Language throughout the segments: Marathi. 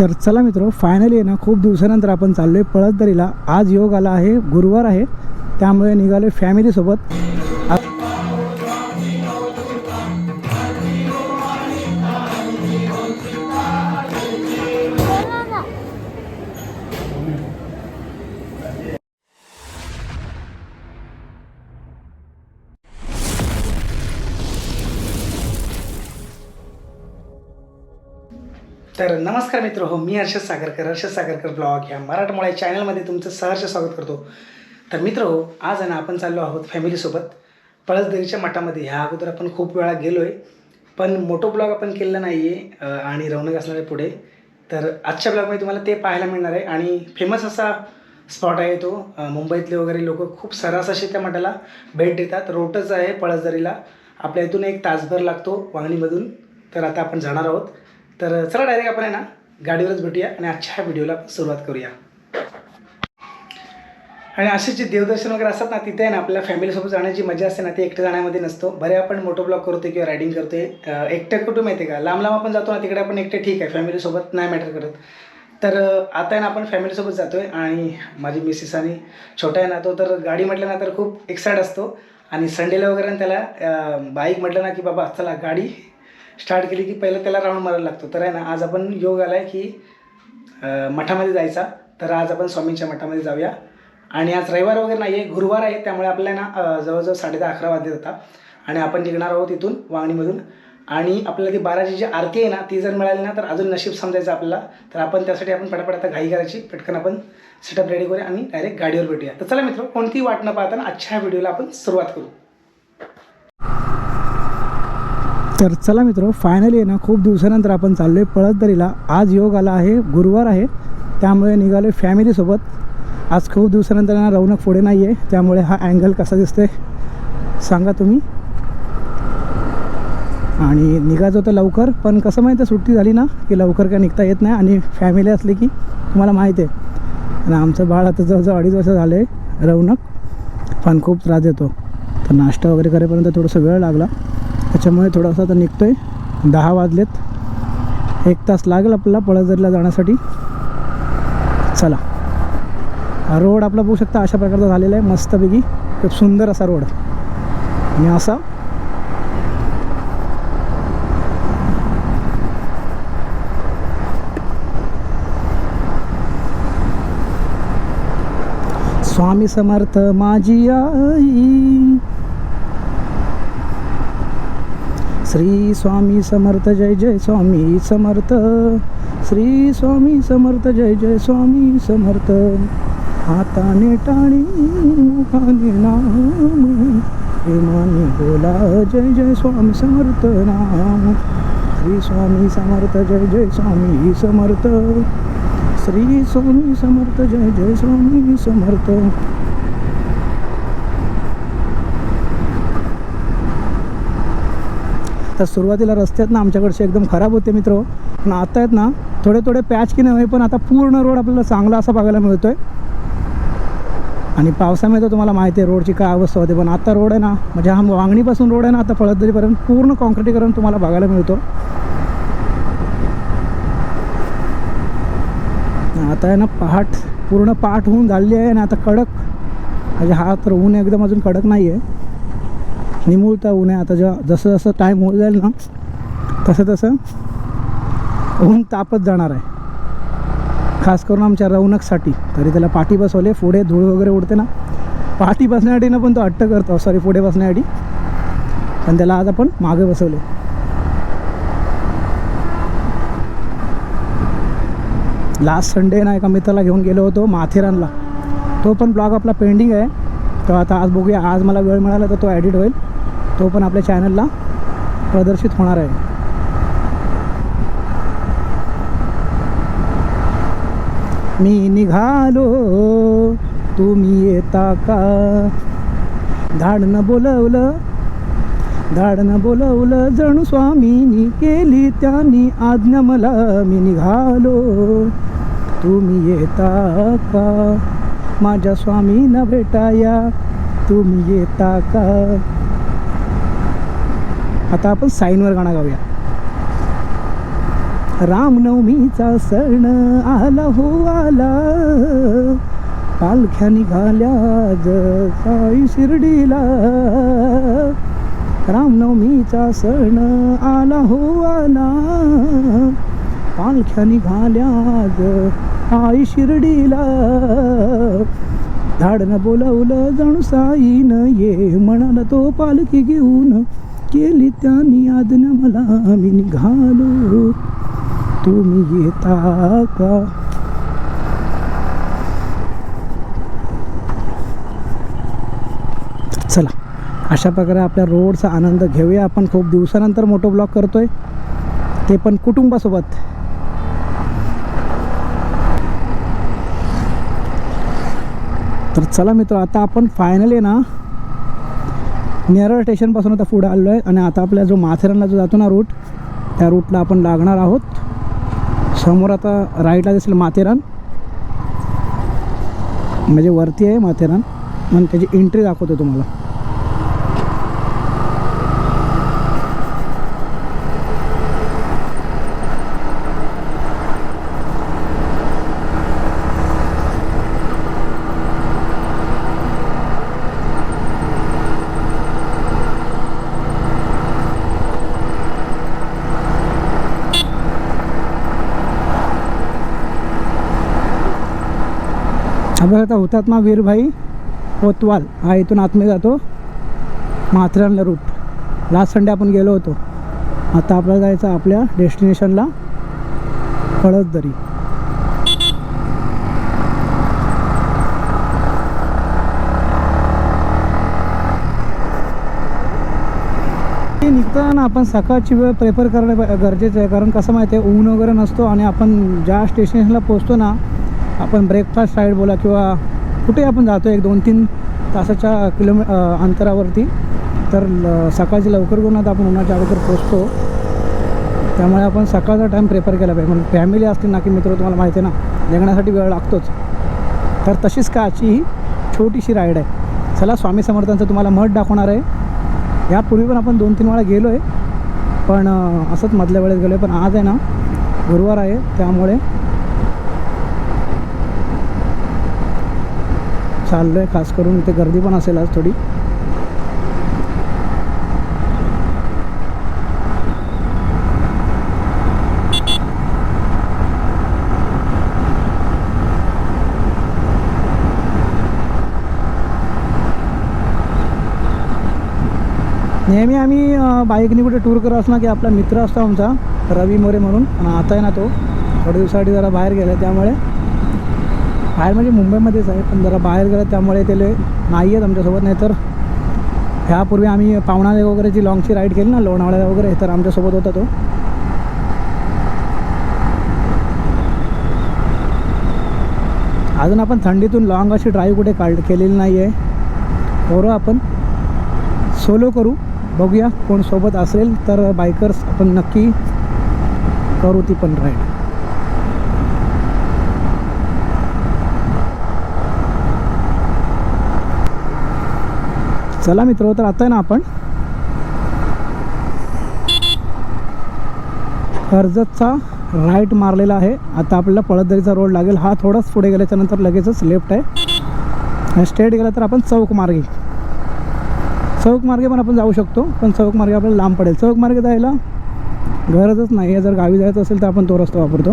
तर चला मित्र, फायनली आहे ना खूप दिवसानंतर आपण चाललो आहे पळसदरीला. आज योग आला आहे, गुरुवार आहे, त्यामुळे निघालो आहे फॅमिलीसोबत. तर नमस्कार मित्र हो, मी हर्षद सागरकर ब्लॉग या मराठमोळ्या चॅनलमध्ये तुमचं सहर्ष स्वागत करतो. तर मित्र हो, आज आहे ना आपण चाललो आहोत फॅमिलीसोबत पळसदरीच्या मठामध्ये. ह्या अगोदर आपण खूप वेळा गेलो आहे, पण मोठो ब्लॉग आपण केलेला नाही आहे आणि रौनक असणार आहे पुढे. तर आजच्या ब्लॉगमध्ये तुम्हाला ते पाहायला मिळणार आहे. आणि फेमस असा स्पॉट आहे तो. मुंबईतले वगैरे लोक खूप सर्रास असे त्या मठाला भेट देतात. रोडच आहे पळसदरीला, आपल्या इथून 1 तासभर लागतो वांगणीमधून. तर आता आपण जाणार आहोत. तर चला डायरेक्ट आपण आहे ना गाडीवरच भेटूया आणि आजच्या ह्या व्हिडिओला सुरुवात करूया. आणि असे जे देवदर्शन वगैरे असतात ना, तिथे आहे ना आपल्याला फॅमिलीसोबत जाण्याची मजा असते ना, ते एकटं जाण्यामध्ये नसतो. बरे आपण मोटो ब्लॉग करतो किंवा रायडिंग करतो आहे एकटं कुठं माहिती आहे का, लांब आपण जातो ना, तिकडे आपण एकटे ठीक आहे, फॅमिलीसोबत नाही मॅटर करत. तर आता आहे ना आपण फॅमिलीसोबत जातो आहे आणि माझी मिसेस आणि छोटा आहे ना तो तर गाडी म्हटलं ना तर खूप एक्साइट असतो. आणि संडेला वगैरे त्याला बाईक म्हटलं ना की बाबा चला गाडी स्टार्ट केली की पहिलं त्याला राऊंड मारायला लागतो. तर आहे ना आज आपण योग आला आहे की मठामध्ये जायचा. तर आज आपण स्वामींच्या मठामध्ये जाऊया. आणि आज रविवार वगैरे नाही आहे, गुरुवार आहे, त्यामुळे आपल्याला ना जवळजवळ 10:30-11 वाजले होता. आणि आपण निघणार आहोत इथून वांगणीमधून. आणि आपल्याला ती 12ची जी आरती आहे ना ती जर मिळाली ना तर अजून नशीब समजायचं आपल्याला. तर आपण त्यासाठी आपण पटापट आता घाई करायची, पटकन आपण सेटअप रेडी करूया आणि डायरेक्ट गाडीवर भेटूया. तर चला मित्र, कोणतीही वाट न पाहताना आजच्या व्हिडिओला आपण सुरुवात करू. तर चला मित्र, फायनली आहे ना खूप दिवसानंतर आपण चाललो आहे पळसदरीला. आज योग आला आहे, गुरुवार आहे, त्यामुळे निघालो आहे फॅमिलीसोबत. आज खूप दिवसानंतर ना रौनक पुढे नाही आहे, त्यामुळे हा अँगल कसा दिसतोय सांगा तुम्ही. आणि निघायचं होतं लवकर, पण कसं माहिती आहे सुट्टी झाली ना की लवकर काय निघता येत नाही. आणि फॅमिली असली की तुम्हाला माहिती आहे. आणि आमचं बाळ आता जवळजवळ 2.5 वर्ष झालं आहे, रौनक पण खूप त्रास देतो. तर नाश्ता वगैरे करेपर्यंत थोडंसं वेळ लागला, त्याच्यामुळे थोडासा आता निघतो आहे. 10 वाजलेत, 1 तास लागेल आपल्याला पळसदरीला जाण्यासाठी. चला, हा रोड आपला बघू शकता अशा प्रकारचा झालेला आहे, मस्तपैकी खूप सुंदर असा रोड. आणि असा स्वामी समर्थ माझी आई, श्री स्वामी समर्थ जय जय स्वामी समर्थ, श्री स्वामी समर्थ जय जय स्वामी समर्थ. हाताने टाणी मुखाने नाम, प्रेमाने बोला जय जय स्वामी समर्थ नाम. श्री स्वामी समर्थ जय जय स्वामी समर्थ, श्री स्वामी समर्थ जय जय स्वामी समर्थ. तर सुरुवातीला रस्त्यात ना आमच्याकडचे एकदम खराब होते मित्र, पण आता आहेत ना थोडे पॅच की नाही, पण आता पूर्ण रोड आपल्याला चांगला असा बघायला मिळतो आहे. आणि पावसामध्ये तर तुम्हाला माहिती आहे रोडची काय अवस्था होते, पण आता रोड आहे ना, म्हणजे हा वांगणीपासून रोड आहे ना आता पळसदरीपर्यंत पूर्ण कॉन्क्रिटीकरण तुम्हाला बघायला मिळतो. आता आहे ना पूर्ण पहाट होऊन झाली आहे. आणि आता कडक, म्हणजे हा तर ऊन एकदम अजून कडक नाही आहे, निमुळता ऊन आहे. आता जसं जसं टाईम होत जाईल ना तसं ऊन तापत जाणार आहे, खास करून आमच्या रौनकसाठी. तरी त्याला पाठी बसवले, पुढे धूळ वगैरे उडते ना, पाठी बसण्यासाठी ना पण तो हट्ट करतो, सॉरी पुढे बसण्यासाठी, पण त्याला आज आपण मागे बसवले. लास्ट संडे ना एका मित्राला घेऊन गेलो होतो माथेरानला, तो पण ब्लॉग आपला पेंडिंग आहे. तर आता आज बघूया, आज मला वेळ मिळाला तर तो ॲडिट होईल, तो पण आपल्या चॅनलला प्रदर्शित होणार आहे. मी निघालो तुम्ही येता का, धाडनं बोलवलं जणू स्वामीनी केली त्यांनी आज्ञा मला. मी निघालो तुम्ही येता का, माझ्या स्वामींना भेटाया तुम्ही येता का. आता आपण साईनवर गाणं गाऊया. रामनवमीचा सण आला हो आला, पालख्या निघाल्या साई शिर्डीला. रामनवमीचा सण आला हो आला, पालख्या निघाल्या आई शिर्डीला. धाडनं बोलावलं जणू साईनं, ये म्हणाला तो पालखी घेऊन. केली त्यांनी आज्ञा मला, मी निघालो तुम्ही येता का. चला, अशा प्रकारे आपल्या रोडचा आनंद घेऊया आपण. खूप दिवसानंतर मोठो ब्लॉग करतोय, ते पण कुटुंबासोबत. तर चला मित्र, आता आपण फायनली ना नेरळ स्टेशनपासून आता पुढे आलो आहे. आणि आता आपल्या जो माथेरानला जो जातो ना रूट, त्या रूटला आपण लागणार आहोत. समोर आता राईटला दिसेल माथेरान, म्हणजे वरती आहे माथेरान. मग त्याची एंट्री दाखवतो तुम्हाला. आपण आता हुतात्मा वीरभाई कोतवाल हा इथून आतमध्ये जातो माथेरानला रूट. लास्ट संडे आपण गेलो होतो. आता आपल्याला जायचं आपल्या डेस्टिनेशनला, पळसदरी. निघताना आपण सकाळची वेळ प्रेफर करणं गरजेचं आहे. कारण कसं माहिती आहे, ऊन वगैरे नसतो. आणि आपण ज्या स्टेशनला पोचतो ना, आपण ब्रेकफास्ट राईड बोला किंवा कुठे आपण जातो 1-2-3 तासाच्या अंतरावरती, तर सकाळची लवकर घेऊन आता आपण उन्हाच्या अगोदर पोचतो. त्यामुळे आपण सकाळचा टाईम प्रेफर केला पाहिजे. म्हणून फॅमिली असतील ना की मित्र, तुम्हाला माहिती आहे ना, निघण्यासाठी वेळ लागतोच. तर तशीच काची ही छोटीशी राईड आहे. चला, स्वामी समर्थांचं तुम्हाला मठ दाखवणार आहे. यापूर्वी पण आपण 2-3 वेळा गेलो आहे, पण असंच मधल्या वेळेस गेलो आहे. पण आज आहे ना गुरुवार आहे, त्यामुळे चाललो आहे. खास करून इथे गर्दी पण असेल आज थोडी. नेहमी आम्ही बाईकने कुठे टूर करत असणार की आपला मित्र असतो आमचा रवी मोरे म्हणून. आणि आता आहे ना तो थोड्या दिवसासाठी जरा बाहेर गेला, त्यामुळे बाहेर म्हणजे मुंबईमध्येच आहे, पण जरा बाहेर गेलं त्यामुळे ते नाही आहेत आमच्यासोबत. नाही तर ह्यापूर्वी आम्ही पावणाले वगैरेची लॉंगची राईड केली ना, लोणावळ्याला वगैरे, तर आमच्यासोबत होता तो. अजून आपण थंडीतून लॉंग अशी ड्राईव्ह कुठे केलेली नाही आहे. करू आपण, सोलो करू, बघूया कोण सोबत असेल तर बायकर्स आपण नक्की करू ती पण राईड. चला मित्र, तर आता आहे ना आपण कर्जतचा राईट मारलेला आहे. आता आपल्याला पळसदरीचा रोड लागेल. हा थोडाच पुढे गेल्याच्या नंतर लगेचच लेफ्ट आहे. स्ट्रेट गेला तर आपण चौक मार्गे पण आपण जाऊ शकतो, पण चौक मार्गे आपल्याला लांब पडेल. चौक मार्गे जायला गरजच नाही आहे. जर गावी जायचं असेल तर आपण तो रस्ता वापरतो.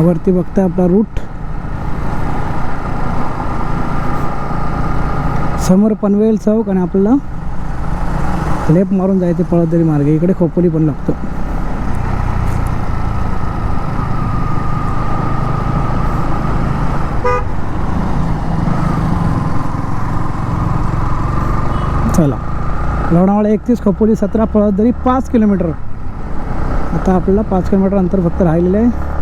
वरती बघताय आपला रूट, समोर पनवेल चौक आणि आपल्याला लेफ्ट मारून जायचे पळसदरी मार्ग. इकडे खोपोली पण लागतो. चला, लोणावळा 31, खोपोली 17, पळसदरी 5 किलोमीटर. आता आपल्याला 5 किलोमीटर अंतर फक्त राहिलेलं आहे.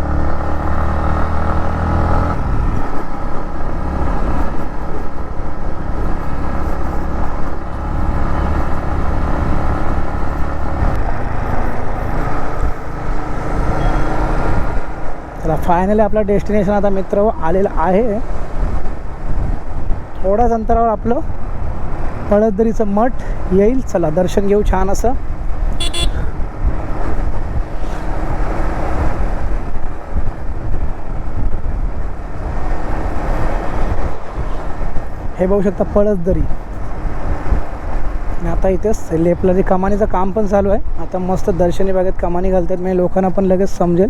चला, फायनली आपलं डेस्टिनेशन आता मित्र आलेलं आहे. थोड्याच अंतरावर आपलं पळसदरीचं मठ येईल. चला, दर्शन घेऊ छान असं. हे बघू शकता पळसदरी. आणि आता इथेच लेपला जे कमानीचं काम पण चालू आहे. आता मस्त दर्शनी बागेत कमानी घालतात, म्हणजे लोकांना पण लगेच समजेल.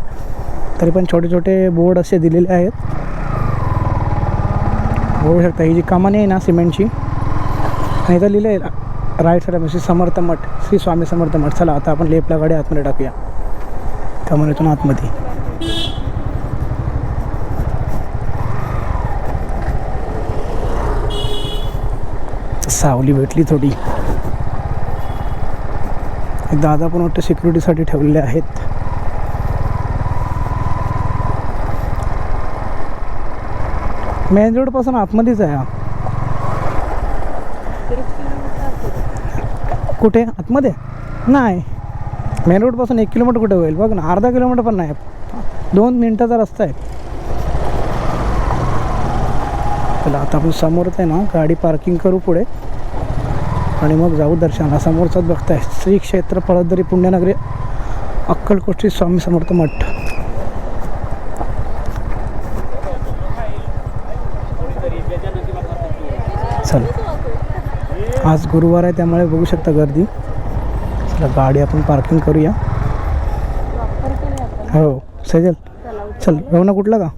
तरी पण छोटे छोटे बोर्ड असे दिलेले आहेत. बघू शकता ही जी कमानी आहे ना सिमेंटची, आणि इथं लिहिलं आहे राईट साईड श्री समर्थ मठ, श्री स्वामी समर्थ मठ. चला, आता आपण लेपला गाडी आतमध्ये टाकूया, कमानीतून आतमध्ये. सावली भेटली थोडी. दादा पण वाटतं सिक्युरिटीसाठी ठेवलेले आहेत. मेन रोड पासून आतमध्येच आहे हा. कुठे आतमध्ये नाही, मेन रोड पासून 1 किलोमीटर कुठे होईल बघ ना, अर्धा किलोमीटर पण नाही, 2 मिनिटाचा रस्ता आहे. चला, आता आपण समोरच आहे ना गाडी पार्किंग करू पुढे आणि मग जाऊ दर्शनाला. समोरचाच बघताय श्री क्षेत्र पळसदरी पुण्यनगरी अक्कलकोट श्री स्वामी समर्थ मठ. चल, आज गुरुवार आहे त्यामुळे बघू शकता गर्दी. चला, गाडी आपण पार्किंग करूया. हो सजल, चल रवना कुठला का.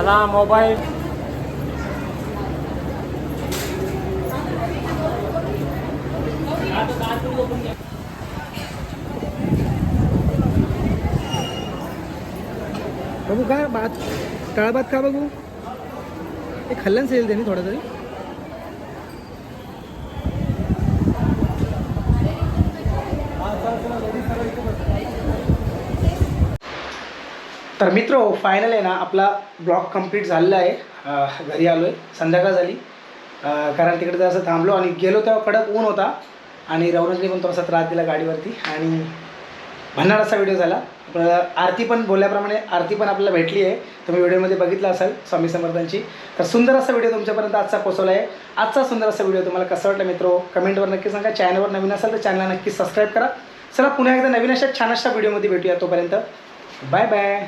चला मोबाईल बघू का भात काळा भात का बघू ते खाल्ल्यान येईल त्यांनी थोडा तरी. तर मित्र फायनल आहे ना आपला ब्लॉग कंप्लीट झालेला आहे. घरी आलो आहे, संध्याकाळ झाली. कारण तिकडे जरासं थांबलो आणि गेलो तेव्हा कडक ऊन होता आणि रवनजने पण थोडासा त्रास दिला गाडीवरती आणि भन्नाट असा व्हिडिओ झाला. आरती पण बोलल्याप्रमाणे आरती पण आपल्याला भेटली आहे, तुम्ही व्हिडिओमध्ये बघितला असाल स्वामी समर्थांची. तर सुंदर असा व्हिडिओ तुमच्यापर्यंत आजचा पोहोचवला आहे. आजचा सुंदर असा व्हिडिओ तुम्हाला कसा वाटला मित्रो कमेंटवर नक्की सांगा. चॅनलवर नवीन असाल तर चॅनलला नक्की सबस्क्राईब करा. चला पुन्हा एकदा नवीन अशा छान अशा व्हिडिओमध्ये भेटूया. तोपर्यंत बाय बाय.